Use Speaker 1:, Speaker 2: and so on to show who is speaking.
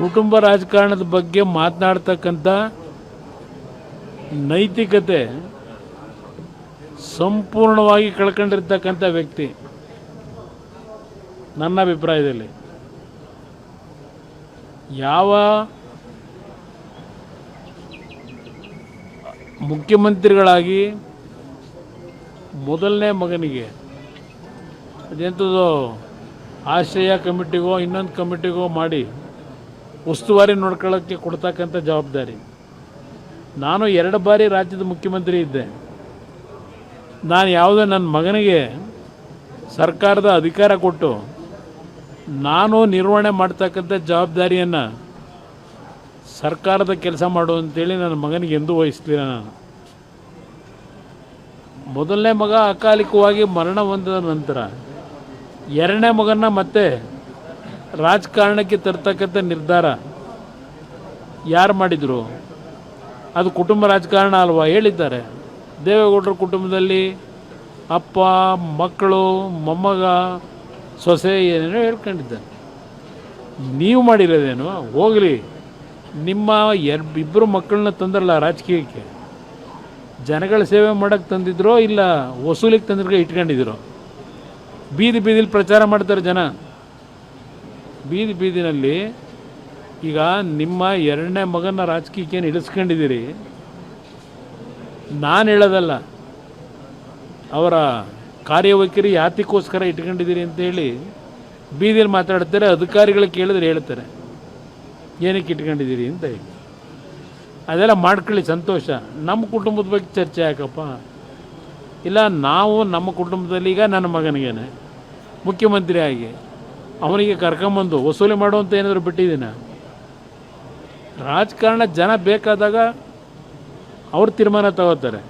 Speaker 1: ಕುಟುಂಬ ರಾಜಕಾರಣದ ಬಗ್ಗೆ ಮಾತನಾಡ್ತಕ್ಕಂಥ ನೈತಿಕತೆ ಸಂಪೂರ್ಣವಾಗಿ ಕಳ್ಕೊಂಡಿರ್ತಕ್ಕಂಥ ವ್ಯಕ್ತಿ ನನ್ನ ಅಭಿಪ್ರಾಯದಲ್ಲಿ. ಯಾವ ಮುಖ್ಯಮಂತ್ರಿಗಳಾಗಿ ಮೊದಲನೇ ಮಗನಿಗೆ ಅದೆಂಥದ್ದು ಆಶ್ರಯ ಕಮಿಟಿಗೋ ಇನ್ನೊಂದು ಕಮಿಟಿಗೋ ಮಾಡಿ ಉಸ್ತುವಾರಿ ನೋಡ್ಕೊಳ್ಳೋಕ್ಕೆ ಕೊಡ್ತಕ್ಕಂಥ ಜವಾಬ್ದಾರಿ. ನಾನು 2 ಬಾರಿ ರಾಜ್ಯದ ಮುಖ್ಯಮಂತ್ರಿ ಇದ್ದೆ. ನಾನು ಯಾವುದೇ ನನ್ನ ಮಗನಿಗೆ ಸರ್ಕಾರದ ಅಧಿಕಾರ ಕೊಟ್ಟು ನಾನು ನಿರ್ವಹಣೆ ಮಾಡ್ತಕ್ಕಂಥ ಜವಾಬ್ದಾರಿಯನ್ನು ಸರ್ಕಾರದ ಕೆಲಸ ಮಾಡು ಅಂತೇಳಿ ನನ್ನ ಮಗನಿಗೆ ಎಂದೂ ವಹಿಸಲಿಲ್ಲ. ನಾನು ಮೊದಲನೇ ಮಗ ಅಕಾಲಿಕವಾಗಿ ಮರಣ ಹೊಂದಿದ ನಂತರ 2ನೇ ಮಗನ ಮತ್ತೆ ರಾಜಕಾರಣಕ್ಕೆ ತರ್ತಕ್ಕಂಥ ನಿರ್ಧಾರ ಯಾರು ಮಾಡಿದರು? ಅದು ಕುಟುಂಬ ರಾಜಕಾರಣ ಅಲ್ವಾ? ಹೇಳಿದ್ದಾರೆ. ದೇವೇಗೌಡರ ಕುಟುಂಬದಲ್ಲಿ ಅಪ್ಪ, ಮಕ್ಕಳು, ಮೊಮ್ಮಗ, ಸೊಸೆ ಏನೇನೋ ಹೇಳ್ಕೊಂಡಿದ್ದಾರೆ. ನೀವು ಮಾಡಿರೋದೇನು? ಹೋಗಲಿ, ನಿಮ್ಮ ಇಬ್ಬರು ಮಕ್ಕಳನ್ನ ತಂದ್ರಲ್ಲ ರಾಜಕೀಯಕ್ಕೆ, ಜನಗಳ ಸೇವೆ ಮಾಡೋಕ್ಕೆ ತಂದಿದ್ರೋ ಇಲ್ಲ ವಸೂಲಿಗೆ ತಂದಿರೋ ಇಟ್ಕೊಂಡಿದ್ರು? ಬೀದಿಲಿ ಪ್ರಚಾರ ಮಾಡ್ತಾರೆ ಜನ. ಬೀದಿನಲ್ಲಿ ಈಗ ನಿಮ್ಮ 2ನೇ ಮಗನ ರಾಜಕೀಯಕ್ಕೆ ಇಳಿಸ್ಕೊಂಡಿದ್ದೀರಿ. ನಾನು ಹೇಳೋದಲ್ಲ, ಅವರ ಕಾರ್ಯವೈಖರಿ ಯಾತಕ್ಕೋಸ್ಕರ ಇಟ್ಕೊಂಡಿದ್ದೀರಿ ಅಂತೇಳಿ ಬೀದಿಯಲ್ಲಿ ಮಾತಾಡ್ತಾರೆ. ಅಧಿಕಾರಿಗಳು ಕೇಳಿದ್ರೆ ಹೇಳ್ತಾರೆ ಏನಕ್ಕೆ ಇಟ್ಕೊಂಡಿದ್ದೀರಿ ಅಂತ ಹೇಳಿ. ಅದೆಲ್ಲ ಮಾಡ್ಕೊಳ್ಳಿ, ಸಂತೋಷ. ನಮ್ಮ ಕುಟುಂಬದ ಬಗ್ಗೆ ಚರ್ಚೆ ಯಾಕಪ್ಪ? ಇಲ್ಲ, ನಾವು ನಮ್ಮ ಕುಟುಂಬದಲ್ಲಿ ಈಗ ನನ್ನ ಮಗನಿಗೇನೆ ಮುಖ್ಯಮಂತ್ರಿ ಆಗಿ ಅವನಿಗೆ ಕರ್ಕೊಂಬಂದು ವಸೂಲಿ ಮಾಡುವಂಥ ಏನಾದರೂ ಬಿಟ್ಟಿದ್ದೀನ? ರಾಜಕಾರಣ ಜನ ಬೇಕಾದಾಗ ಅವ್ರು ತೀರ್ಮಾನ ತಗೋತಾರೆ.